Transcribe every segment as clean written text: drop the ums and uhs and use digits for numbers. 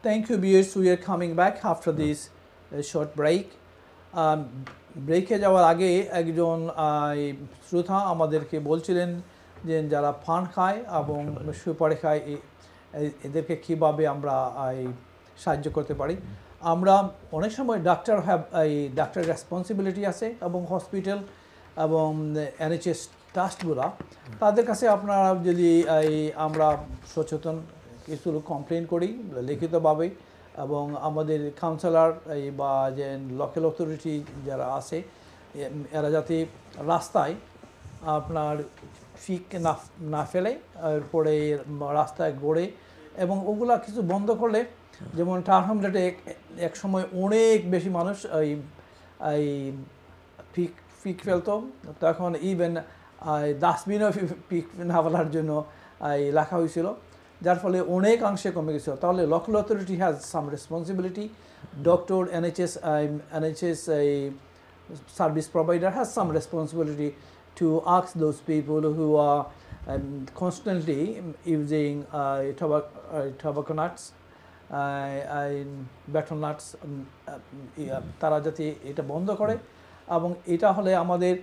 Thank you, viewers. We are coming back after this short break. ব্রেকে যাওয়ার আগে একজন শ্রোতা আমাদেরকে বলছিলেন যে যারা পান খায় এবং সুপারি খায় এদেরকে কীভাবে আমরা সাহায্য করতে পারি। আমরা অনেক সময় ডাক্তার রেসপন্সিবিলিটি আছে এবং হসপিটাল এবং NHS ট্রাস্টগুলো তাদের কাছে আপনারা যদি আমরা সচেতন কিছু কমপ্লেন করি লিখিতভাবে এবং আমাদের কাউন্সিলর বা যে লোকাল অথরিটি যারা আছে এরা যাতে রাস্তায় আপনার ফিক না ফেলে এরপরে রাস্তায় গড়ে এবং ওগুলা কিছু বন্ধ করলে, যেমন টারহাম রেটে এক সময় অনেক বেশি মানুষ এই ফিক ফেলতো, তখন ইভেন ডাস্টবিনও পিক না ফেলার জন্য লেখা হয়েছিল, যার ফলে অনেকাংশে কমে গেছিল। তাহলে local authority has some responsibility, doctor NHS service provider has some responsibility to ask those people who are constantly using tobacco nuts, betel nuts, তারা যাতে এটা বন্ধ করে এবং এটা হলে আমাদের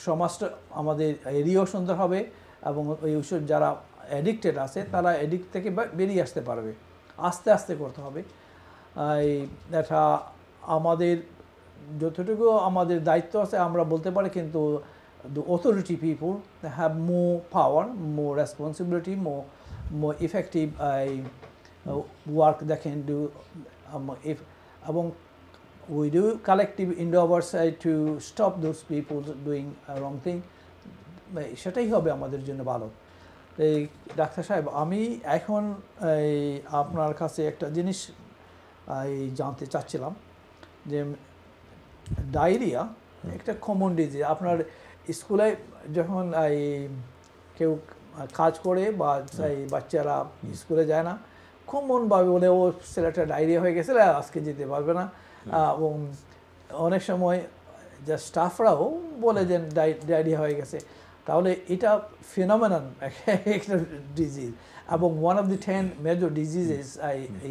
সমাজটা আমাদের এরিয়াও সুন্দর হবে এবং ওই যারা অ্যাডিক্টেড আছে তারা অ্যাডিক্ট থেকে বেরিয়ে আসতে পারবে। আস্তে আস্তে করতে হবে। এটা আমাদের যতটুকু আমাদের দায়িত্ব আছে আমরা বলতে পারি, কিন্তু the authority people have more power, more responsibility, more effective work they can do. এবং we do collective endeavors to stop those people doing a wrong thing. সেটাই হবে আমাদের জন্য ভালো। এই ডাক্তার সাহেব, আমি এখন আপনার কাছে একটা জিনিস জানতে চাচ্ছিলাম যে ডায়রিয়া একটা কমন ডিজিজ। আপনার স্কুলে যখন কেউ কাজ করে বা বাচ্চারা স্কুলে যায় না, কমনভাবে বলে ও ছেলেটা ডায়রিয়া হয়ে গেছে, আজকে যেতে পারবে না। এবং অনেক সময় যা স্টাফরাও বলে যে ডায়রিয়া হয়ে গেছে। তাহলে এটা ফিনোমেনন একটা ডিজিজ এবং one of the 10 major diseases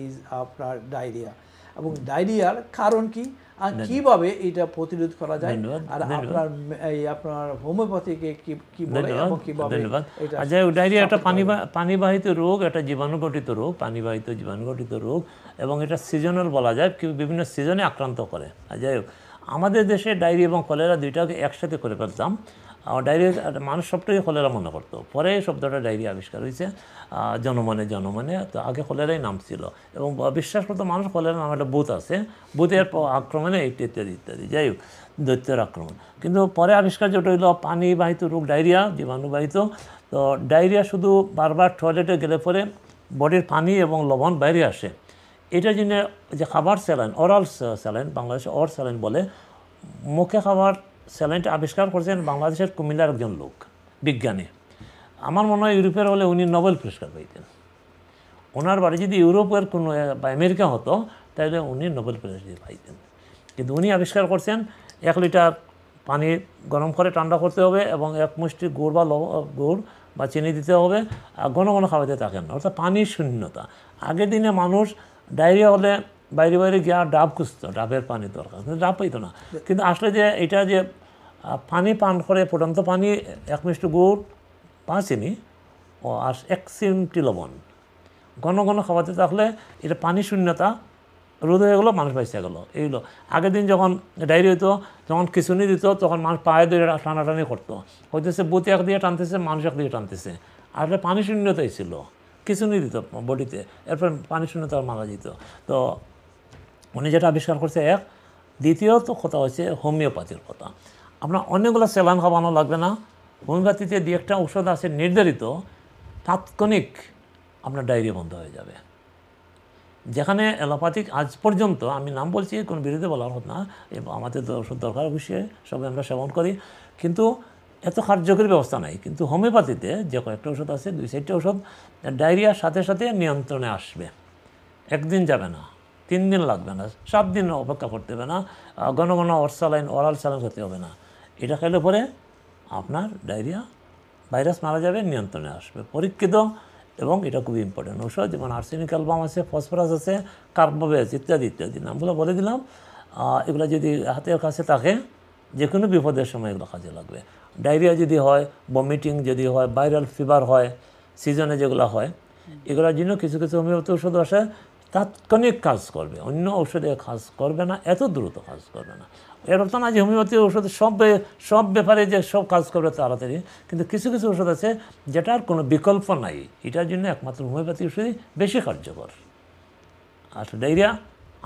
is আপনার ডায়রিয়া। এবং ডায়রিয়ার কারণ কি আর কিভাবে এটা প্রতিরোধ করা যায়, আর আপনার হোমিওপ্যাথিকে কি বলে এবং কিভাবে এটা? আচ্ছা, ডায়রিয়া একটা পানিবাহিত রোগ, একটা জীবাণুঘটিত রোগ, পানিবাহিত জীবাণুঘটিত রোগ, এবং এটা সিজনাল বলা যায়, বিভিন্ন সিজনে আক্রান্ত করে। যাই হোক, আমাদের দেশে ডায়রিয়া এবং কলেরা দুইটাকে একসাথে করে ফেলতাম। ডায়রিয়া মানুষ সবটাই কলেরা মনে করতো, পরে শব্দটা ডায়রিয়া আবিষ্কার হয়েছে জনমনে। তো আগে কলেরাই নাম ছিল এবং বিশ্বাস করতো মানুষ কলেরা নাম একটা ভূত আছে, ভূতের আক্রমণে ইত্যাদি ইত্যাদি। যাই হোক, দৈত্যের আক্রমণ। কিন্তু পরে আবিষ্কার যেটা হইল পানিবাহিত রোগ ডায়রিয়া, জীবাণুবাহিত। তো ডায়রিয়া শুধু বারবার টয়লেটে গেলে পরে বডির পানি এবং লবণ বাইরে আসে। এটার জন্য যে খাবার স্যালাইন, অরাল স্যালাইন, বাংলাদেশে অর স্যালাইন বলে, মুখে খাবার স্যালাইনটা আবিষ্কার করছেন বাংলাদেশের কুমিল্লার একজন লোক, বিজ্ঞানী। আমার মনে হয় ইউরোপের হলে উনি নোবেল পুরস্কার পাইতেন। ওনার বাড়ি যদি ইউরোপের কোনো বা আমেরিকা হতো তাহলে উনি নোবেল পুরস্কার পাইতেন। কিন্তু উনি আবিষ্কার করছেন 1 লিটার পানি গরম করে ঠান্ডা করতে হবে এবং 1 মুষ্টি গুড় বা চিনি দিতে হবে, আর ঘন ঘন খাওয়াতে থাকেন, অর্থাৎ পানির শূন্যতা। আগের দিনে মানুষ ডায়রিয়া হলে বাইরে গিয়ে ডাব খুঁজতো, ডাবের পানি দরকার, কিন্তু ডাব পাইতো না। কিন্তু আসলে যে এটা যে পানি পান করে, ফুটন্ত পানি 1 মিষ্টি গুড় 5 চিনি ও আর 1 চিমটি লবণ ঘন ঘন খাওয়াতে থাকলে এটা পানি শূন্যতা রোধ হয়ে গেলো, মানুষ বাইসে গেলো। এইগুলো আগের দিন যখন ডায়রিয়া হতো, যখন খিচুনি দিত, তখন মানুষ পায়ে দিয়ে টানাটানি করতো, হইতেছে বুতি এক দিয়ে টানতেছে, মানুষ এক দিয়ে টানতেছে। আসলে পানি শূন্যতাই ছিল, খিচুনি দিত বডিতে, এরপর পানি শূন্যতা মারা যেত। তো উনি যেটা আবিষ্কার করছে এক। দ্বিতীয়ত কথা হচ্ছে হোমিওপ্যাথির কথা। আপনার অনেকগুলো স্যালাইন খাওয়ানো লাগবে না। হোমিওপ্যাথিতে দিয়ে একটা ঔষধ আছে নির্ধারিত, তাৎক্ষণিক আপনার ডায়রিয়া বন্ধ হয়ে যাবে। যেখানে অ্যালোপ্যাথিক আজ পর্যন্ত, আমি নাম বলছি, কোনো বিরুদ্ধে বলার কথা না, আমাদের ওষুধ দরকার অবশ্যই, সবাই আমরা সেবন করি, কিন্তু এত কার্যকরী ব্যবস্থা নাই। কিন্তু হোমিওপ্যাথিতে যে কয়েকটা ওষুধ আছে, 2-4টা ওষুধ ডায়রিয়ার সাথে সাথে নিয়ন্ত্রণে আসবে। 1 দিন যাবে না, 3 দিন লাগবে না, 7 দিন অপেক্ষা করতে হবে না, ঘন ঘন অরাল স্যালাইন খেতে হবে না। এটা খেলে পরে আপনার ডায়রিয়া ভাইরাস মারা যাবে, নিয়ন্ত্রণে আসবে। পরীক্ষিত এবং এটা খুবই ইম্পর্টেন্ট ঔষধ, যেমন আর্সেনিক অ্যালবাম আছে, ফসফরাস আছে, কার্বোভেজ ইত্যাদি ইত্যাদি নামগুলো বলে দিলাম। এগুলো যদি হাতের কাছে থাকে যে কোনো বিপদের সময় এগুলো কাজে লাগবে। ডায়রিয়া যদি হয়, বমিটিং যদি হয়, ভাইরাল ফিভার হয়, সিজনে যেগুলো হয়, এগুলোর জন্য কিছু কিছু হোমিওপ্যাথি ওষুধ আসে, তাৎক্ষণিক কাজ করবে, অন্য ঔষধে কাজ করবে না, এত দ্রুত কাজ করবে না। এর অর্থ না যে হোমিওপ্যাথি ওষুধ সব ব্যাপারে যে সব কাজ করবে তাড়াতাড়ি, কিন্তু কিছু কিছু ওষুধ আছে যেটার কোনো বিকল্প নাই, এটার জন্য একমাত্র হোমিওপ্যাথি ওষুধই বেশি কার্যকর। আর ডায়রিয়া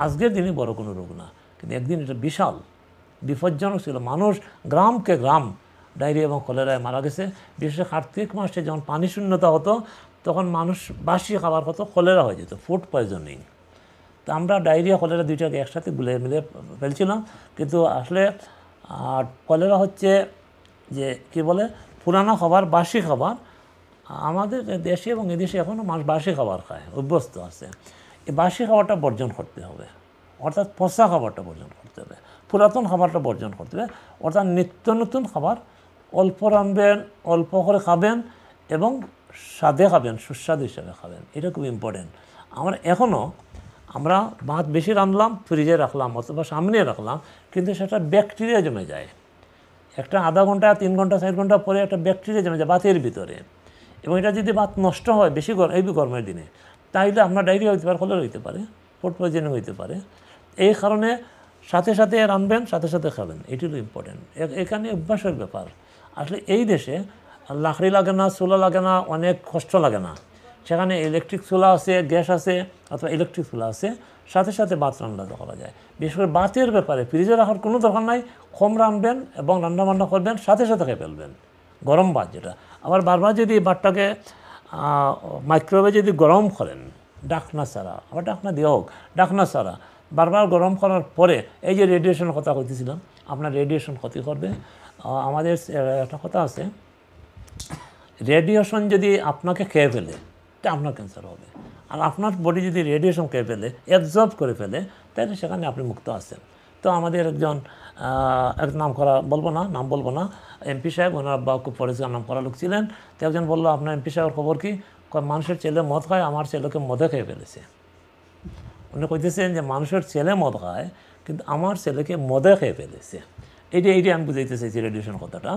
আজকের দিনে বড় কোনো রোগ না, কিন্তু একদিন এটা বিশাল বিপজ্জনক ছিল। মানুষ গ্রামকে গ্রাম ডায়রিয়া এবং কলেরায় মারা গেছে। বিশেষ করে কার্তিক মাসে যখন পানি শূন্যতা হতো, তখন মানুষ বাসি খাবার হতো, কলেরা হয়ে যেত, ফুড পয়জনিং। তো আমরা ডায়রিয়া কলেরা দুইটাকে একসাথে গুলিয়ে মিলে ফেলছিলাম, কিন্তু আসলে কলেরা হচ্ছে যে কি বলে পুরানো খাবার, বাসি খাবার। আমাদের দেশে এবং এদেশে এখনও মানুষ বাসি খাবার খায়, অভ্যস্ত আছে। এই বাসি খাবারটা বর্জন করতে হবে, অর্থাৎ পচা খাবারটা বর্জন করতে হবে, পুরাতন খাবারটা বর্জন করতে হবে, অর্থাৎ নিত্য নতুন খাবার অল্প রাঁধবেন, অল্প করে খাবেন এবং স্বাদে খাবেন, সুস্বাদু হিসাবে খাবেন, এটা খুব ইম্পর্টেন্ট। আমরা ভাত বেশি রাঁধলাম, ফ্রিজে রাখলাম অথবা সামনে রাখলাম, কিন্তু সেটা ব্যাকটেরিয়া জমে যায়। একটা আধা ঘন্টা, 3 ঘন্টা, 4 ঘন্টা পরে একটা ব্যাকটেরিয়া জমে যায় ভাতের ভিতরে, এবং এটা যদি ভাত নষ্ট হয় বেশি এই গরমের দিনে, তাইলে আপনার ডায়রিয়া হইতে পারে, কলেরা হইতে পারে, ফুড পয়জনিং হইতে পারে। এই কারণে সাথে সাথে রাঁধবেন, সাথে সাথে খাবেন, এটি হলো ইম্পর্টেন্ট। এখানে অভ্যাসের ব্যাপার। আসলে এই দেশে লাকড়ি লাগে না, চুলা লাগে না, অনেক কষ্ট লাগে না। সেখানে ইলেকট্রিক চুলা আছে, গ্যাস আছে, অথবা ইলেকট্রিক চুলা আছে, সাথে সাথে ভাত রান্না করা যায়। বিশেষ করে ভাতের ব্যাপারে ফ্রিজে রাখার কোনো দরকার নাই, কম রাঁধবেন এবং রান্নাবান্না করবেন, সাথে সাথে খেয়ে ফেলবেন গরম ভাত যেটা। আবার বারবার যদি ভাতটাকে মাইক্রোওয়েভে যদি গরম করেন ডাকনা ছাড়া, আবার ডাকনা দিয়ে হোক, ডাকনা ছাড়া বারবার গরম করার পরে, এই যে রেডিয়েশনের কথা বলতেছিলাম, আপনার রেডিয়েশন ক্ষতি করবে। আমাদের একটা কথা আছে, রেডিয়েশন যদি আপনাকে খেয়ে ফেলে তা আপনার ক্যান্সার হবে, আর আপনার বডি যদি রেডিয়েশন খেয়ে ফেলে, অ্যাবজর্ব করে ফেলে, তাহলে সেখানে আপনি মুক্ত আছেন। তো আমাদের একজন নাম বলবো না এমপি সাহেব, ওনার আব্বা খুব পরিষ্কার নাম করা লোক ছিলেন। তো একজন বললো, আপনার এমপি সাহেবের খবর কি? মানুষের ছেলে মদ খায়, আমার ছেলেকে মদে খেয়ে ফেলেছে। উনি কইতেছেন যে মানুষের ছেলে মদ খায়, কিন্তু আমার ছেলেকে মদে খেয়ে ফেলেছে। এইটা আমি বুঝাইতে চাইছি রেডিয়েশন কথাটা।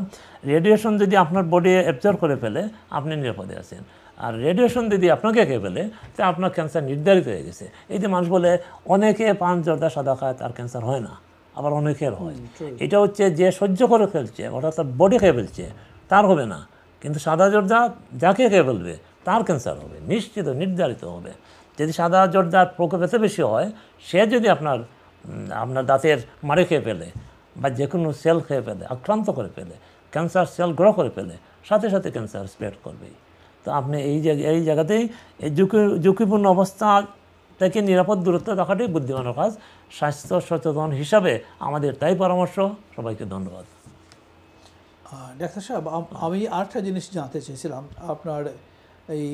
রেডিয়েশন যদি আপনার বডি অ্যাবজর্ব করে ফেলে, আপনি নিরাপদে আছেন। আর রেডিয়েশন যদি আপনাকে খেয়ে ফেলে, তো আপনার ক্যান্সার নির্ধারিত হয়ে গেছে। এই যে মানুষ বলে অনেকে পান জর্দা সাদা খায়, তার ক্যান্সার হয় না, আবার অনেকের হয়। এটা হচ্ছে যে সহ্য করে ফেলছে, অর্থাৎ তার বডি খেয়ে ফেলছে, তার হবে না। কিন্তু সাদা জর্দা যাকে খেয়ে ফেলবে তার ক্যান্সার হবে, নিশ্চিত নির্ধারিত হবে। যদি সাদা জর্দার প্রকোপ এত বেশি হয়, সে যদি আপনার দাঁতের মারে খেয়ে ফেলে বা যে কোনো সেল খেয়ে ফেলে, আক্রান্ত করে ফেলে, ক্যান্সার সেল গ্রো করে ফেলে, সাথে সাথে ক্যান্সার স্প্রেড করবেই। তো আপনি এই জায়গাতেই এই ঝুঁকিপূর্ণ অবস্থা থেকে নিরাপদ দূরত্ব রাখাটাই বুদ্ধিমানের কাজ। স্বাস্থ্য সচেতন হিসাবে আমাদের তাই পরামর্শ। সবাইকে ধন্যবাদ। ডাক্তার সাহেব, আমি আরেকটা জিনিস জানতে চেয়েছিলাম, আপনার এই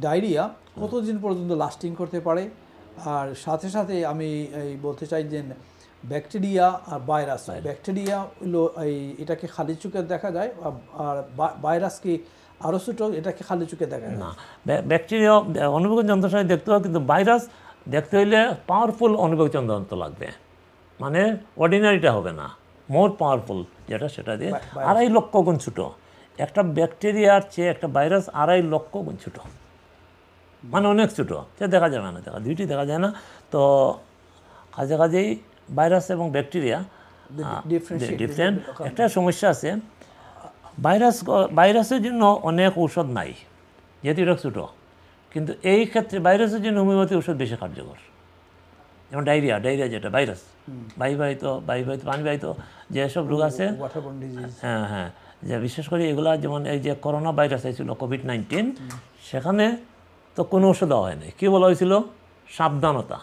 ডায়রিয়া কতদিন পর্যন্ত লাস্টিং করতে পারে? আর সাথে সাথে আমি এই বলতে চাই যে ব্যাকটেরিয়া আর ভাইরাস, ব্যাকটেরিয়া হলো এটাকে খালি চোখে দেখা যায়, আর ভাইরাস কি আরও ছোটো, এটাকে খালি চোখে দেখা যায় না? ব্যাকটেরিয়া অনুবেগন যন্ত্রের সাথে দেখতে হয়, কিন্তু ভাইরাস দেখতে হইলে পাওয়ারফুল অনুবেগন যন্ত্র লাগবে, মানে অর্ডিনারিটা হবে না, মোর পাওয়ারফুল যেটা, সেটা দিয়ে 2.5 লক্ষ গুণ ছোটো। একটা ব্যাকটেরিয়ার চেয়ে একটা ভাইরাস 2.5 লক্ষ গুণ ছোটো, মানে অনেক ছোটো, সে দেখা যাবে না, দুইটি দেখা যায় না। তো কাজেই ভাইরাস এবং ব্যাকটেরিয়া ডিফারেন্ট। একটা সমস্যা আছে, ভাইরাসের জন্য অনেক ঔষধ নাই, যেহেতু এটা ছোটো। কিন্তু এই ক্ষেত্রে ভাইরাসের জন্য হোমিওপ্যাথি ওষুধ বেশি কার্যকর। যেমন ডায়রিয়া যেটা ভাইরাস, বায়ুবাহিত পানিবাহিত যেসব রোগ আছে, হ্যাঁ, যে বিশেষ করে এগুলা, যেমন এই যে করোনা ভাইরাস হয়েছিল, কোভিড-19, সেখানে তো কোনো ওষুধ দেওয়া হয় নাই। কী বলা হয়েছিল? সাবধানতা।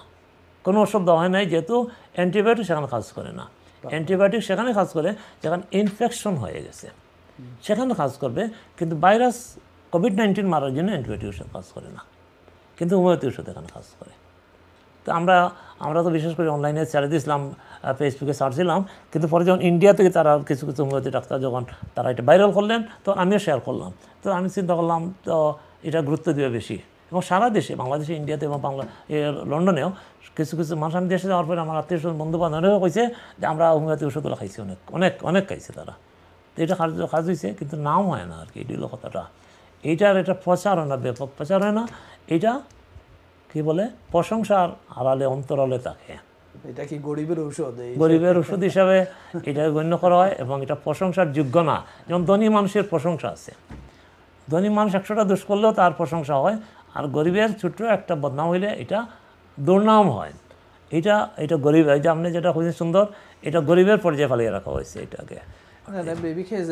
কোনো ওষুধ দেওয়া হয় নাই, যেহেতু অ্যান্টিবায়োটিক সেখানে কাজ করে না। অ্যান্টিবায়োটিক সেখানে কাজ করে যেখানে ইনফেকশন হয়ে গেছে, সেখানে কাজ করবে। কিন্তু ভাইরাস কোভিড-19 মারার জন্য অ্যান্টিবায়োটিক ওষুধ কাজ করে না, কিন্তু হোমিওপ্যাথি ওষুধ এখানে কাজ করে। তো আমরা তো বিশেষ করে অনলাইনে ছেড়ে দিয়েছিলাম, ফেসবুকে ছাড়ছিলাম, কিন্তু পরে যখন ইন্ডিয়া থেকে তারা কিছু হোমিওপ্যাথি ডাক্তার যখন তারা এটা ভাইরাল করলেন, তো আমিও শেয়ার করলাম। তো আমি চিন্তা করলাম, তো এটা গুরুত্ব দেবে বেশি। এবং সারা দেশে, বাংলাদেশে, ইন্ডিয়াতে এবং লন্ডনেও কিছু কিছু মানুষ, আমি দেশে যাওয়ার পরে আমার আত্মীয় স্বজন বন্ধু বান্ধবরাও কইছে যে আমরা হোমিওপ্যাথি ওষুধগুলো খাইছি, অনেক অনেক অনেক খাইছে তারা। তো এটা কাজ হয়েছে, কিন্তু নাম হয় না আর কি, এটি হলো কথাটা। এইটার এটা প্রচার হয় না, ব্যাপক প্রচার হয় না। এটা কি বলে, প্রশংসার আড়ালে অন্তরালে থাকে। এটা কি গরিবের ঔষধ? গরিবের ওষুধ হিসাবে এটা গণ্য করা হয় এবং এটা প্রশংসার যোগ্য না। যেমন ধনী মানুষের প্রশংসা আছে, ধনী মানুষ 100টা দোষ করলেও তার প্রশংসা হয়, আর গরিবের ছোট্ট একটা বদনাম হইলে এটা দুর্নাম হয়। এটা গরিব, এই যে আপনি যেটা খুঁজে সুন্দর, এটা গরিবের পর্যায়ে ফেলিয়ে রাখা হয়েছে এটাকে। Because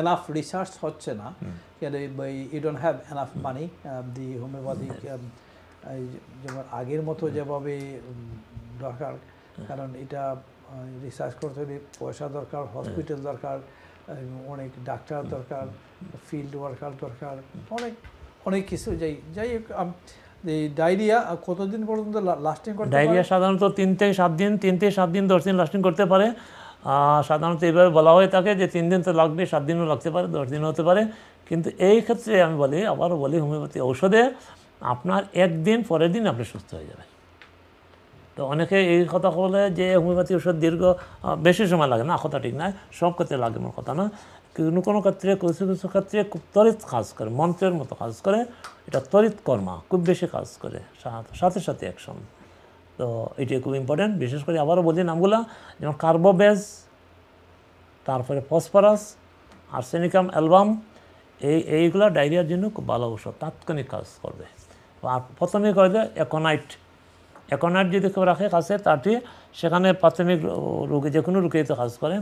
enough research হচ্ছে না, you don't have enough money, the homeopathic যেমন আগের মতো যেভাবে দরকার, কারণ এটা রিসার্চ করতে হলে পয়সা দরকার, হসপিটাল দরকার, অনেক ডাক্তার দরকার, ফিল্ড ওয়ার্কার দরকার, অনেক অনেক কিছু। যাই হোক, ডায়রিয়া কতদিন পর্যন্ত লাস্টিং করতে পারে? ডায়রিয়া সাধারণত 3 থেকে 7 দিন, 10 দিন লাস্টিং করতে পারে। সাধারণত এইভাবে বলা হয়ে থাকে যে 3 দিন তো লাগবে, 7 দিনও লাগতে পারে, 10 দিনও হতে পারে। কিন্তু এই ক্ষেত্রে আমি আবারও বলি, হোমিওপ্যাথি ঔষধে আপনার 1 দিন পরের দিন আপনি সুস্থ হয়ে যাবেন। তো অনেকে এই কথা বলে যে হোমিওপ্যাথি ওষুধ বেশি সময় লাগে না, কথা ঠিক নয়, সব ক্ষেত্রে লাগে আমার কথা না। কোনো কোনো ক্ষেত্রে, কিছু কিছু ক্ষেত্রে খুব তড়িৎ কাজ করে, মন্ত্রের মতো কাজ করে, এটা তড়িৎ কর্মা, খুব বেশি কাজ করে, সাথে সাথে অ্যাকশন। তো এটি খুব ইম্পর্টেন্ট। বিশেষ করে আবারও বলি নামগুলা, যেমন কার্বোবেজ, তারপরে ফসফরাস, আর্সেনিকাম অ্যালবাম, এইগুলা ডায়রিয়ার জন্য খুব ভালো ঔষধ, তাৎক্ষণিক কাজ করবে। আর প্রথমে করবে অ্যাকোনাইট যদি কেউ রাখে কাছে, তারটি সেখানে প্রাথমিক রোগে, যে কোনো রোগেতে কাজ করে,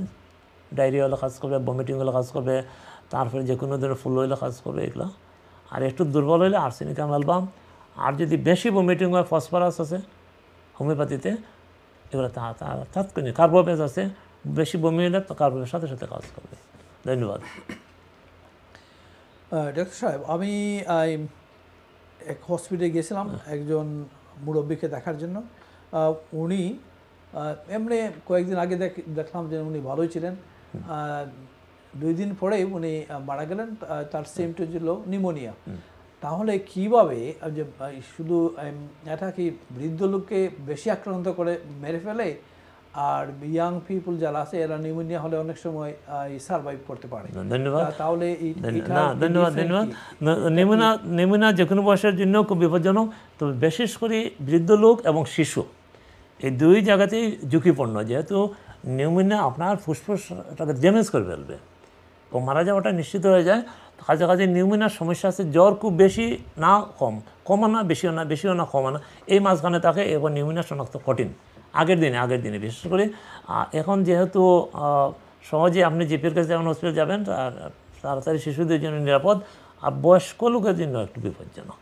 ডায়রিয়া হলে কাজ করবে, বমিটিং হলে কাজ করবে, তারপরে যে কোনো ধরনের ফুল হইলে কাজ করবে এগুলো। আর একটু দুর্বল হইলে আর্সেনিকাম অ্যালবাম। আর যদি বেশি বমিটিং হয়, ফসফরাস আছে হোমিওপ্যাথিতে, এগুলো তাৎক্ষণিক। কার্বোবেজ আছে, বেশি বমি হলে তো কার্বোবেজের সাথে সাথে কাজ করবে। ধন্যবাদ। ডক্টর সাহেব, আমি এক হসপিটালে গেছিলাম একজন মুরব্বীকে দেখার জন্য। উনি এমনি কয়েকদিন আগে দেখলাম যে উনি ভালোই ছিলেন। 2 দিন পরে উনি মারা গেলেন। তার সিমটম ছিল নিউমোনিয়া। তাহলে কিভাবে যে শুধু এটা কি বৃদ্ধ লোককে বেশি আক্রান্ত করে মেরে ফেলে, আর ইয়াং পিপল যারা আছে এরা নিউমোনিয়া হলে অনেক সময় সার্ভাইভ করতে পারে? ধন্যবাদ। তাহলে ধন্যবাদ। নিউমোনিয়া যে কোনো বয়সের জন্য খুব বিপজ্জনক, তবে বিশেষ করে বৃদ্ধ লোক এবং শিশু, এই 2 জায়গাতেই ঝুঁকিপূর্ণ। যেহেতু নিউমোনিয়া আপনার ফুসফুসটাকে ড্যামেজ করে ফেলবে ও মারা যাওয়াটা নিশ্চিত হয়ে যায়। কাছাকাছি নিউমোনিয়ার সমস্যা আছে, জ্বর খুব বেশি না কমা না, বেশিও না কমা না, এই মাঝখানে থাকে। এবার নিউমোনিয়া শনাক্ত কঠিন আগের দিনে বিশেষ করে। এখন যেহেতু সহজে আপনি জিপির কাছে যেমন হসপিটাল যাবেন, তাড়াতাড়ি শিশুদের জন্য নিরাপদ, আর বয়স্ক লোকের জন্য একটু বিপজ্জনক।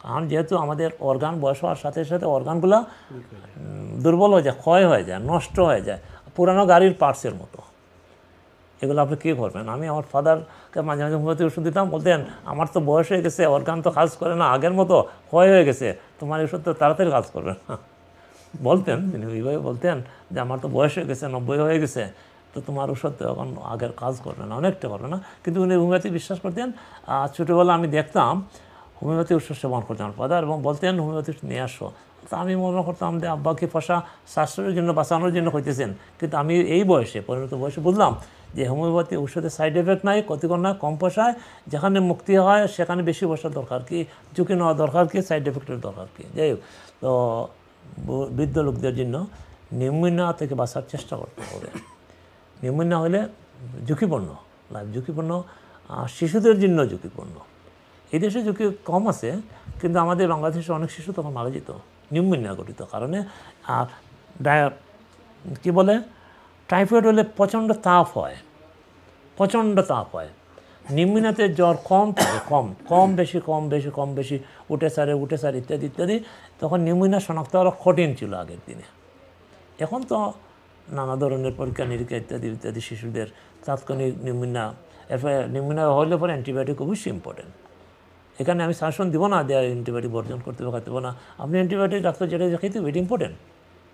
কারণ যেহেতু আমাদের অর্গান বয়স হওয়ার সাথে সাথে অর্গানগুলো দুর্বল হয়ে যায়, ক্ষয় হয়ে যায়, নষ্ট হয়ে যায়, পুরানো গাড়ির পার্টসের মতো। এগুলো আপনি কী করবেন? আমি আমার ফাদারকে মাঝে মাঝে হোমিওপ্যাথি ওষুধ দিতাম, বলতেন আমার তো বয়স হয়ে গেছে, অর্গান তো কাজ করে না আগের মতো, ক্ষয় হয়ে গেছে, তোমার ওষুধ তো তাড়াতাড়ি কাজ করবে না। বলতেন তিনি, ওইভাবে বলতেন যে আমার তো বয়স হয়ে গেছে, 90 হয়ে গেছে, তো তোমার ওষুধ তো এখন আগের কাজ করবে না, অনেকটা করবে না। কিন্তু উনি হোমিওপ্যাথি বিশ্বাস করতেন। ছোটোবেলা আমি দেখতাম হোমিওপ্যাথি ওষুধ সেবন করতেন আমার ফাদার, এবং বলতেন হোমিওপ্যাথি নিয়ে আসো। তো আমি মনে করতাম যে আব্বাকে পয়সা স্বাস্থ্যের জন্য বাঁচানোর জন্য হইতেছেন। কিন্তু আমি এই বয়সে, পরিণত বয়সে বুঝলাম যে হোমিওপ্যাথি ওষুধের সাইড এফেক্ট নাই, ক্ষতিকর না, কম পয়সায় যেখানে মুক্তি হয় সেখানে বেশি পয়সার দরকার কি, ঝুঁকি নেওয়া দরকার কি, সাইড এফেক্টের দরকার কি। যাই হোক, তো বৃদ্ধ লোকদের জন্য নিউমোনিয়া থেকে বাঁচার চেষ্টা করতে হবে। নিউমোনিয়া হলে ঝুঁকিপূর্ণ, লাইফ ঝুঁকিপূর্ণ, শিশুদের জন্য ঝুঁকিপূর্ণ। এই দেশে ঝুঁকি কম আছে, কিন্তু আমাদের বাংলাদেশে অনেক শিশু তখন মারা যেত নিউমোনিয়া গঠিত কারণে। আর কী বলে, টাইফয়েড হলে প্রচণ্ড তাপ হয়, নিউমোনিয়াতে জ্বর কম থাকে, কম বেশি উঠে সারে ইত্যাদি ইত্যাদি। তখন নিউমোনিয়া শনাক্ত করা কঠিন ছিল আগের দিনে। এখন তো নানা ধরনের পরীক্ষা নিরীক্ষা ইত্যাদি শিশুদের তাৎক্ষণিক নিউমোনিয়া হলে পরে অ্যান্টিবায়োটিক অবশ্যই ইম্পর্টেন্ট। এখানে আমি শাসন দিব না যে অ্যান্টিবায়োটিক বর্জন করতে হবে, খাইতে হবে না। আপনি অ্যান্টিবায়োটিক ডাক্তার যেটা খাইতে হবে, এটা ইম্পর্টেন্ট,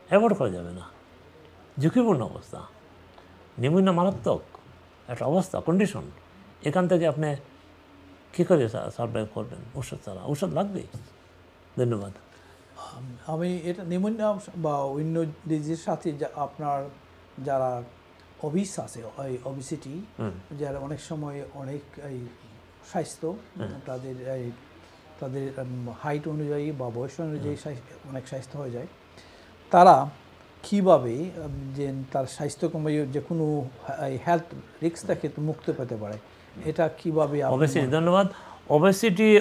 অ্যাভয়েড করা যাবে না। ঝুঁকিপূর্ণ অবস্থা, নিউমোনিয়া মারাত্মক একটা অবস্থা, কন্ডিশন। এখান থেকে আপনি কী করে সার্ভাইভ করবেন? ওষুধ ছাড়া, ওষুধ লাগবেই। ধন্যবাদ। আমি এটা নিউমোনিয়া বা অন্য ডিজিজের সাথে আপনার যারা অবিস আছে, ওই ওবিসিটি, যারা অনেক সময় অনেক এই স্বাস্থ্য তাদের হাইট অনুযায়ী বা বয়স অনুযায়ী অনেক স্বাস্থ্য হয়ে যায়, তারা কীভাবে যে তার স্বাস্থ্য কমে যে কোনো হেলথ রিস্ক থেকে মুক্ত পেতে পারে, এটা কীভাবে? ওবেসিটি, ধন্যবাদ।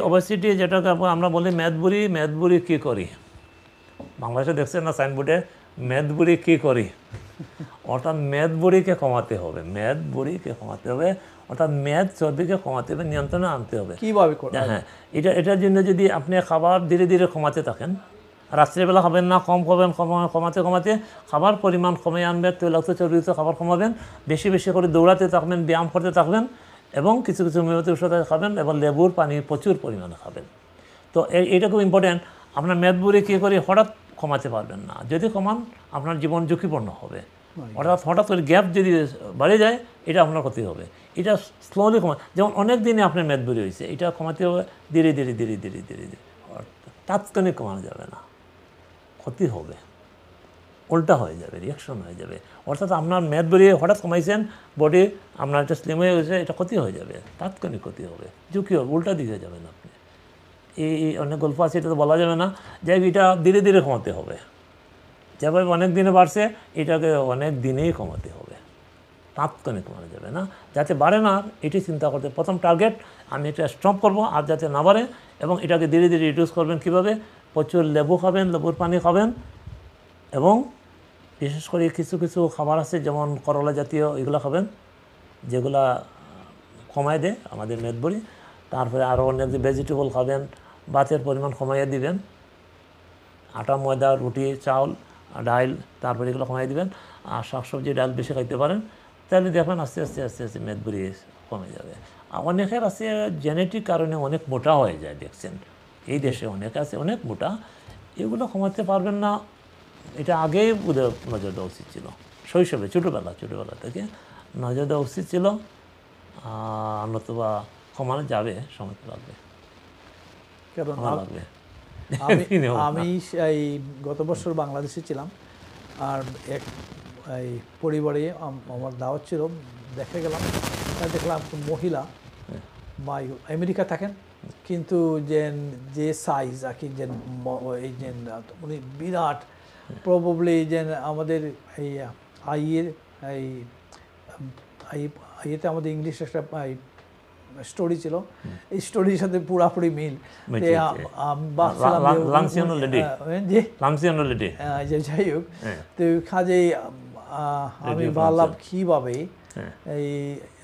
ওবেসিটি যেটাকে আমরা বলি মেদবুড়ি কী করি? বাংলাদেশে দেখছেন না সাইনবোর্ডে, মেদবুড়ি কী করি? অর্থাৎ মেদবুড়িকে কমাতে হবে, অর্থাৎ মেদ চর্বিকে কমাতে হবে, নিয়ন্ত্রণে আনতে হবে। কীভাবে? হ্যাঁ, এটার জন্য যদি আপনি খাবার ধীরে ধীরে কমাতে থাকেন, রাত্রিবেলা খাবেন না, কম খাবেন, কমাতে খাবার পরিমাণ কমে আনবেন, তৈলাক্ত চর্বিযুক্ত খাবার কমাবেন, বেশি বেশি করে দৌড়াতে থাকবেন, ব্যায়াম করতে থাকবেন, এবং কিছু হোমিওপ্যাথি ওষুধ খাবেন, এবং লেবুর পানি প্রচুর পরিমাণে খাবেন। তো এইটা খুব ইম্পর্টেন্ট। আপনার মেদবুড়ি কী করে হঠাৎ কমাতে পারবেন না, যদি কমান আপনার জীবন ঝুঁকিপূর্ণ হবে। অর্থাৎ হঠাৎ করে গ্যাপ যদি বাড়ে যায়, এটা আপনার ক্ষতি হবে। এটা স্লোলি কমা, যেমন অনেক দিনে আপনার মেদবুড়ি হয়েছে, এটা কমাতে হবে ধীরে ধীরে, তাৎক্ষণিক কমানো যাবে না, ক্ষতি হবে, উল্টা হয়ে যাবে, রিয়াকশন হয়ে যাবে। অর্থাৎ আপনার মেদবুড়ি হঠাৎ কমাইছেন, বডি আপনার একটা স্লিম হয়ে গেছে, এটা ক্ষতি হয়ে যাবে, তাৎক্ষণিক ক্ষতি হবে, ঝুঁকি হবে, উল্টা দিকে যাবেন আপনি। এই অনেক গল্প আছে, এটা তো বলা যাবে না, যে এটা ধীরে ধীরে কমাতে হবে। যেভাবে অনেক দিনে বাড়ছে, এটাকে অনেক দিনেই কমাতে হবে, তাৎক্ষণিক কমানো যাবে না, যাতে বাড়ে না এটি চিন্তা করতে। প্রথম টার্গেট আমি এটা স্টপ করবো, আর যাতে না বাড়ে, এবং এটাকে ধীরে ধীরে রিডিউস করবেন। কীভাবে? প্রচুর লেবু খাবেন, লেবুর পানি খাবেন, এবং বিশেষ করে কিছু কিছু খাবার আছে যেমন করলা জাতীয়, এগুলো খাবেন, যেগুলা কমায় দেয় আমাদের মেদবুড়ি। তারপরে আরও অনেক ভেজিটেবল খাবেন, ভাতের পরিমাণ কমাইয়ে দিবেন, আটা, ময়দা, রুটি, চাউল, ডাল, তারপরে এগুলো কমাই দিবেন। আর শাকসবজি, ডাল বেশি খাইতে পারেন, তাহলে দেখবেন আস্তে আস্তে আস্তে আস্তে মেদবুড়ি কমে যাবে। আর অনেকের আছে জেনেটিক কারণে অনেক মোটা হয়ে যায়, দেখছেন এই দেশে অনেক আছে অনেক মোটা, এগুলো কমাতে পারবেন না। এটা আগেই নজর দেওয়া উচিত ছিল, শৈশবে, ছোটোবেলা থেকে নজর দেওয়া উচিত ছিল, নতুবা কমানো যাবে, সময় লাগবে, কারণ লাগবে। আমি এই গত বছর বাংলাদেশে ছিলাম, আর এক এই পরিবারে আমার দাওয়াত ছিল, দেখলাম মহিলা আমেরিকা থাকেন, কিন্তু যে সাইজ আর কি, এই যে উনি বিরাট, প্রবাবলি যে আমাদের এই আইয়েতে আমাদের ইংলিশ একটা স্টোরি ছিল, এই স্টোরির সাথে পুরাপুরি মিল। যাই হোক, তো কাজেই আমি ভাবলাম কীভাবে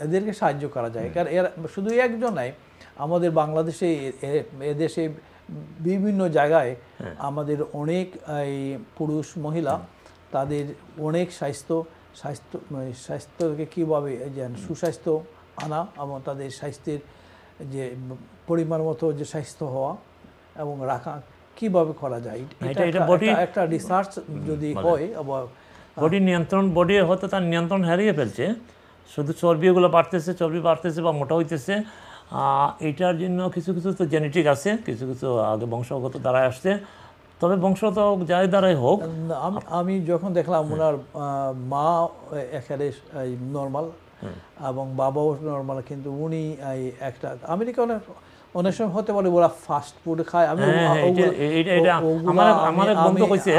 এদেরকে সাহায্য করা যায়। কারণ এর শুধু একজন নাই, আমাদের বাংলাদেশে, এদেশে বিভিন্ন জায়গায় আমাদের অনেক এই পুরুষ মহিলা, তাদের অনেক স্বাস্থ্যকে কীভাবে সুস্বাস্থ্য আনা, এবং তাদের স্বাস্থ্যের যে পরিমাণ মতো যে স্বাস্থ্য হওয়া এবং রাখা কীভাবে করা যায়, একটা রিসার্চ যদি হয়। বডি নিয়ন্ত্রণ, বডি হয়তো তার নিয়ন্ত্রণ হারিয়ে ফেলছে, শুধু চর্বিগুলো চর্বি বাড়তেছে বা মোটা হইতেছে। এটার জন্য কিছু কিছু তো জেনেটিক আছে, কিছু কিছু আগে বংশগত দ্বারাই আসছে, তবে বংশ তো যাই দ্বারাই হোক। আমি যখন দেখলাম ওনার মা একেবারে নর্মাল এবং বাবাও নর্মাল, কিন্তু উনি একটা আমেরিকা অনেক সময় হতে পারে ওরা ফাস্ট ফুড খায়। আমি আমার বন্ধু কইছে,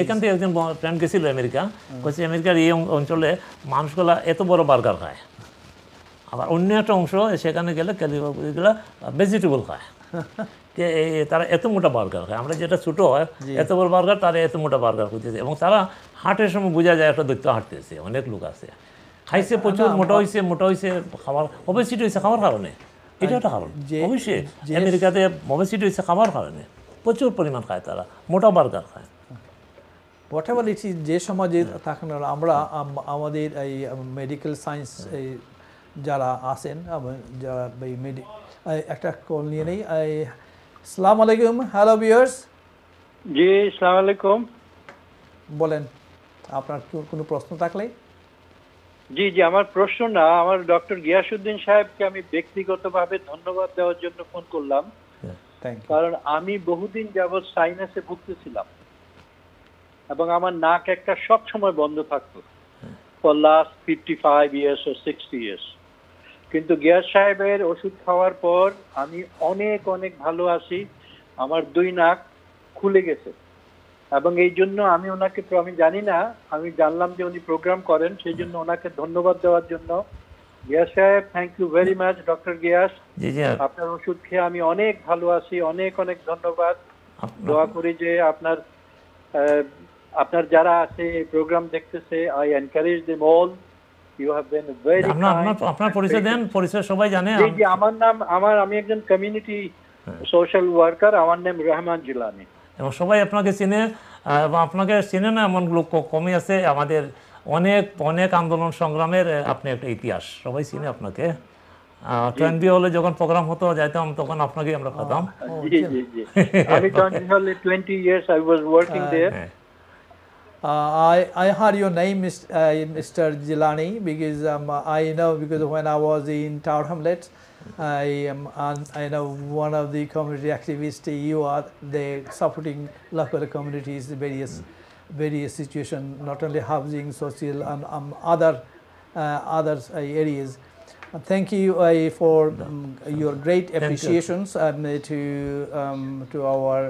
এখান থেকে একজন ফ্রেন্ড গেছিল আমেরিকা, কইছে আমেরিকার এই অঞ্চলে মানুষগুলা এত বড় বার্গার খায়, আবার অন্য একটা অংশ সেখানে গেলে ক্যালিফোর্নিয়া ভেজিটেবল খায়, তারা এত মোটা বার্গার খায়। আমরা যেটা ছোটো হয় এত বড় বার্গার, তারা এত মোটা বার্গার করতেছে, এবং তারা হাঁটের সময় বোঝা যায় একটা দৈত্য হাঁটতেছে। অনেক লোক আছে খাইছে, প্রচুর মোটা হয়েছে খাবার, ওবেসিটি হয়েছে খাবার কারণে, এটা একটা কারণ। অবশ্যই আমেরিকাতে ওবেসিটি হয়েছে খাবার কারণে, প্রচুর পরিমাণ খায় তারা, মোটা বার্গার খায়। হোয়াটএভার ইট ইজ, যে সমাজে থাকেন আমরা, আমাদের এই মেডিকেল সায়েন্স যারা আছেন, যারা একটা কল নিয়ে নেই। আসসালামু আলাইকুম। Hello viewers. জি, আসসালামু আলাইকুম। বলেন আপনার কোনো প্রশ্ন থাকলে। জি জি, আমার প্রশ্ন না, আমার ডক্টর গিয়াসউদ্দিন সাহেবকে আমি ব্যক্তিগতভাবে ধন্যবাদ দেওয়ার জন্য ফোন করলাম, থ্যাংক ইউ। কারণ আমি বহুদিন যাবৎ সাইনাসে ভুগতেছিলাম এবং আমার নাক একটা সব সময় বন্ধ থাকতো ফর লাস্ট 55 ইয়ার্স ও 60 ইয়ার্স। কিন্তু গিয়াস সাহেবের ওষুধ খাওয়ার পর আমি অনেক অনেক ভালো আছি, আমার দুই নাক খুলে গেছে। এবং এই জন্য আমি ওনাকে, আমি জানি না, আমি জানলাম যে উনি প্রোগ্রাম করেন, সেই জন্য ওনাকে ধন্যবাদ দেওয়ার জন্য। গিয়াস সাহেব, thank you very much. Doctor Giyas, জি জি, আপনার ওষুধ খেয়ে আমি অনেক ভালো আছি, অনেক অনেক ধন্যবাদ। আপনার- দোয়া করি যে আপনার যারা আছে এই প্রোগ্রাম দেখতেছে, I encourage them all, you have been very আপনার কাইন্ড। আপনার আপনার পরিচয় দেন, পরিচয় সবাই জানে। জি জি, আমার নাম, আমি একজন কমিউনিটি সোশ্যাল ওয়ার্কার, আমার নাম রহমান জিলানি। এবং সবাই আপনাকে চিনে, এবং আপনাকে চিনে না এমন লোক কমই আছে। আমাদের অনেক অনেক আন্দোলন সংগ্রামের আপনি একটা ইতিহাস, সবাই চিনে আপনাকে। ট্রেন্ডি হলে যখন প্রোগ্রাম হতো যাইতাম, তখন আপনাকে আমরা পেতাম। জি জি জি, আমি 20 years I was working there. হ্যাঁ। I heard your name, Mr. Jilani, because I know, because when I was in Tower Hamlets, I know one of the community activists. You are they supporting local communities, various situation, not only housing, social, and other areas. Thank you for your great you. appreciations to our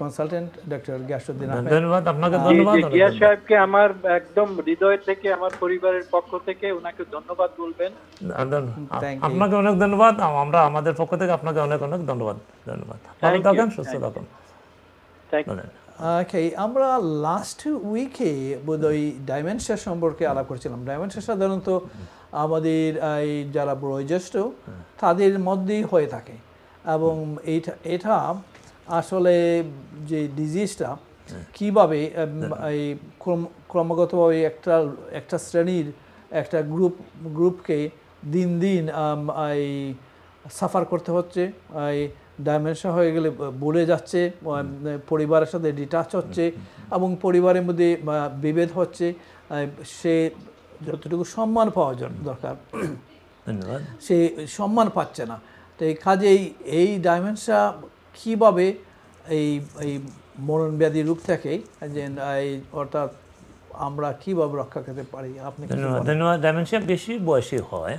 consultant, Dr. Giyasuddin Ahmed. ধন্যবাদ আপনাকে, জি ধন্যবাদ। জি, অনেক গিয়াস ধন্যবাদ। সাহেবকে আমার একদম হৃদয় থেকে, আমার পরিবারের পক্ষ থেকে ওনাকে ধন্যবাদ বলবেন। Thank you. আপনাকে অনেক ধন্যবাদ। আমরা আমাদের পক্ষ থেকে আপনাকে অনেক অনেক ধন্যবাদ। ভালো Thank you. থাকেন, সুস্থ থাকুন। Thank you. Okay, আমরা লাস্ট উইকে বোধহয় ডাইমেনশিয়া সম্পর্কে আলাপ করছিলাম। ডাইমেনশিয়া সাধারণত আমাদের এই যারা বয়োজ্যেষ্ঠ তাদের মধ্যেই হয়ে থাকে, এবং এটা আসলে যে ডিজিজটা কীভাবে এই ক্রমাগতভাবে একটা শ্রেণীর একটা গ্রুপকে দিন দিন এই সাফার করতে হচ্ছে। এই ডাইমেনশন হয়ে গেলে ভুলে যাচ্ছে, পরিবারের সাথে ডিটাচ হচ্ছে, এবং পরিবারের মধ্যে বিভেদ হচ্ছে। সে যতটুকু সম্মান পাওয়া দরকার ধন্যবাদ। সে সম্মান পাচ্ছে না। তো এই কাজেই এই ডাইমেনশা কীভাবে এই এই মরণব্যাধি রূপ থেকে যে অর্থাৎ আমরা কীভাবে রক্ষা করতে পারি, আপনি ধন্যবাদ। ধন্যবাদ। ডাইমেনশিয়া বেশি বয়সী হয়,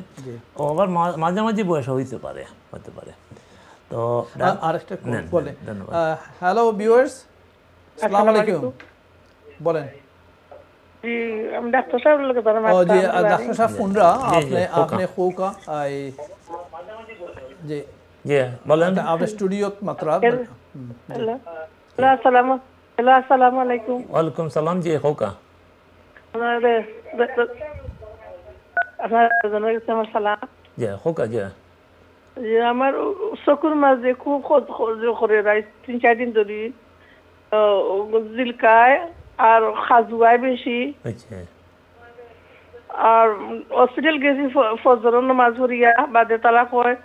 ও আবার মাঝামাঝি বয়স হতে পারে। তো আরেকটা বলে, হ্যালো ভিউয়ার্স, আসসালামু আলাইকুম, বলেন। জি, আমি ডাক্তার সাহেব লোকে ধরে ও জি, ডাক্তার সাহেব ফোনরা আপনি খোকা জি জি বলেন। আপনি স্টুডিওত মাত্র। হ্যালো আসসালামু আলাইকুম। ওয়ালাইকুম সালাম। জি হোকা, আমার সালাম। জি হোকা। জি আমার চকুর মাঝে খুব করে 3-4 দিন ধরে জিলকায় আর খাজুয়ায় বেশি। আচ্ছা। আর হসপিটাল গেছি ফজরের নামাজ পড়িয়া, বাদে তারা কয়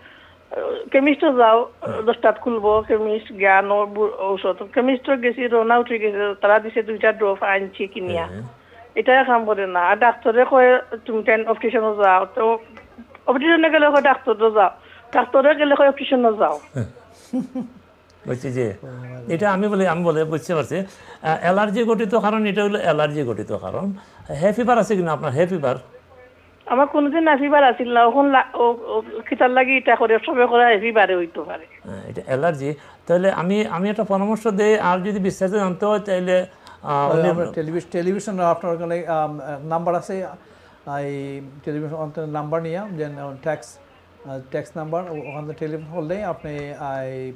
কেমিস্ট যাও, 10টাত খুলবো কেমিস্ট, জ্ঞান ঔষধ। কেমিস্ট গেছি, রওনা উঠে গেছে, তারা দিছে 2টা ড্রপ আনছি কিনিয়া, এটা কাম করে না। আর ডাক্তারে কয় তুমি অপটিশনে যাও, তো অপটিশনে গেলে কয় ডাক্তারে যাও, ডাক্তারে গেলে কয় অপটিশনে যাও। বুঝছি। যে এটা আমি বলে বুঝতে পারছি। অ্যালার্জি গঠিত কারণ, এটা হলো অ্যালার্জি গঠিত কারণ। হ্যাঁ ফিভার আছে কিনা আপনার? হ্যাঁ ফিভার আমার কোনোদিন না ফিভার আসিল না, এখন খিতার লাগি এটা করে সবে করে ফিভারে হইতে পারে। এটা অ্যালার্জি। তাহলে আমি একটা পরামর্শ দিই, আর যদি বিস্তারিত জানতে হয় তাহলে টেলিভিশন আপনার ওখানে নাম্বার আছে, এই টেলিভিশন নাম্বার নিয়ে যেন ট্যাক্স নাম্বার, ওখান থেকে টেলিফোন করলে আপনি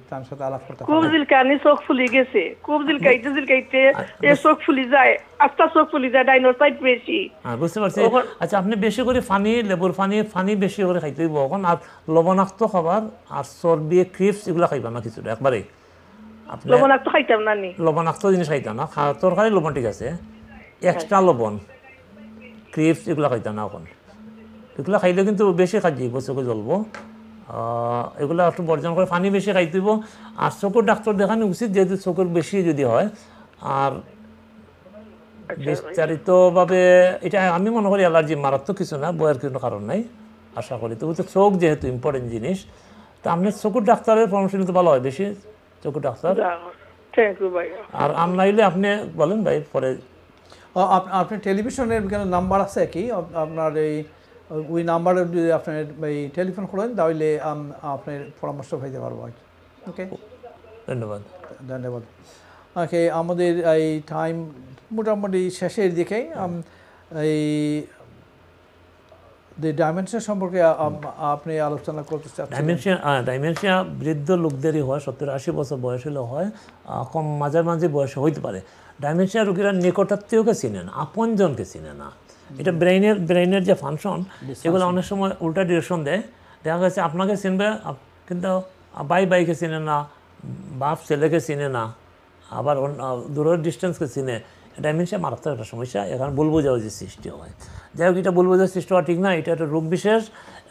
তার সাথে আলাপ করতে খুব জিলকানি, চোখ ফুলি গেছে, খুব জিলকাইতে এ চোখ ফুলি যায়, আস্তা চোখ ফুলি যায়, ডাইনোসাইট বেশি। বুঝতে পারছি। আচ্ছা, আপনি বেশি করে পানি, লেবুর পানি বেশি করে খাইতে হইব এখন। আর লবণাক্ত খাবার আর চর্বি, ক্রিপস এগুলো খাইবা না কিছুটা একবারে। আপনি লবণাক্ত খাইতাম না, লবণাক্ত জিনিস খাইতাম না। তরকারি লবণ ঠিক আছে, এক্সট্রা লবণ, ক্রিপস এগুলো খাইতাম না এখন। এগুলো খাইলে কিন্তু বেশি খাই যাইব, চোখে জ্বলবো। এগুলো একটু বর্জন করে পানি বেশি খাইতে হইব। আর চোখের ডাক্তার দেখানো উচিত, যেহেতু চোখের বেশি যদি হয়। আর বিস্তারিতভাবে এটা আমি মনে করি অ্যালার্জি মারাত্মক কিছু না, বইয়ের কোনো কারণ নাই আশা করি। তবু তো চোখ যেহেতু ইম্পর্টেন্ট জিনিস, তা আপনি চকুর ডাক্তারের পরামর্শ নিতে ভালো হয় বেশি, চকুর ডাক্তার। থ্যাংক ইউ ভাই। আর নাইলে আপনি বলেন ভাই পরে। আপনি টেলিভিশনের কেন নাম্বার আছে কি আপনার, ওই নাম্বারে যদি আপনার এই টেলিফোন করেন তাহলে আপনার পরামর্শ পাইতে পারবো। ওকে, ধন্যবাদ। ধন্যবাদ। ওকে, আমাদের এই টাইম মোটামুটি শেষের দিকে। এই ডাইমেনশন সম্পর্কে আপনি আলোচনা করতে চাচ্ছেন? ডাইমেনশিয়া বৃদ্ধ লোকদেরই হয়, 70-80 বছর বয়স হলে হয়, কম মাঝামাঝি বয়সে হইতে পারে। ডাইমেনশিয়া রোগীরা নিকটাত্মীয়কে চিনে না, আপনজনকে চিনে না। এটা ব্রেইনের যে ফাংশন, এগুলো অনেক সময় উল্টা ডিরেকশন দেয়। দেখা গেছে আপনাকে চিনবে কিন্তু বাইকে চিনে না, বাপ ছেলেকে চিনে না, আবার দূরের ডিস্টেন্সকে চিনে। ডাইমেনশিয়া মারাত্মক একটা সমস্যা, এখানে ভুল বোঝাবুঝি সৃষ্টি হয়। যাই হোক, এটা ভুল বোঝার সৃষ্টি হওয়া ঠিক না, এটা একটা রোগ বিশেষ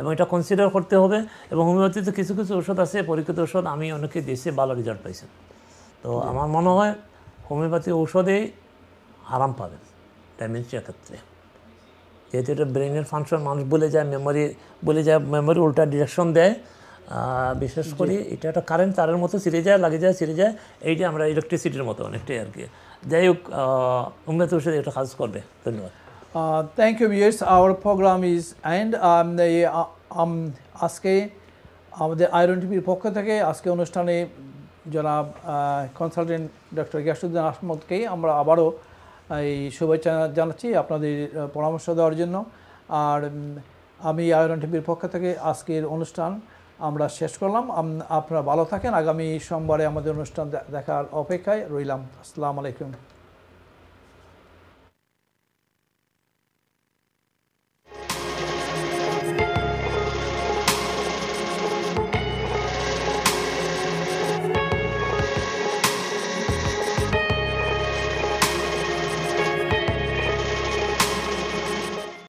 এবং এটা কনসিডার করতে হবে। এবং হোমিওপ্যাথিতে কিছু কিছু ওষুধ আছে, পরীক্ষিত ওষুধ, আমি অনেকে দিয়েছি, ভালো রেজাল্ট পাইছেন। তো আমার মনে হয় হোমিওপ্যাথি ঔষধেই আরাম পাবেন ডাইমেনশিয়ার ক্ষেত্রে, যেহেতু এটা ব্রেনের ফাংশন, মানুষ বলে যায়, মেমোরি উল্টা ডিরেকশন দেয়। বিশেষ করে এটা একটা কারেন্ট তারের মতো ছিঁড়ে যায়, এই যে আমরা ইলেকট্রিসিটির মতো অনেকটাই আর কি। যাই হোক, হোমিওপ্যাথি ওষুধ এটা কাজ করবে। ধন্যবাদ। Thank you viewers, our program is end. আজকে আমাদের আয়রন টিভির পক্ষ থেকে আজকে অনুষ্ঠানে জনাব কনসালটেন্ট ডক্টর গিয়াসউদ্দিন আহমদকে আমরা আবারও এই শুভেচ্ছা জানাচ্ছি আপনাদের পরামর্শ দেওয়ার জন্য। আর আমি আয়রন টিভির পক্ষ থেকে আজকের অনুষ্ঠান আমরা শেষ করলাম। আপনারা ভালো থাকেন। আগামী সোমবারে আমাদের অনুষ্ঠান দেখার অপেক্ষায় রইলাম। আসসালামু আলাইকুম।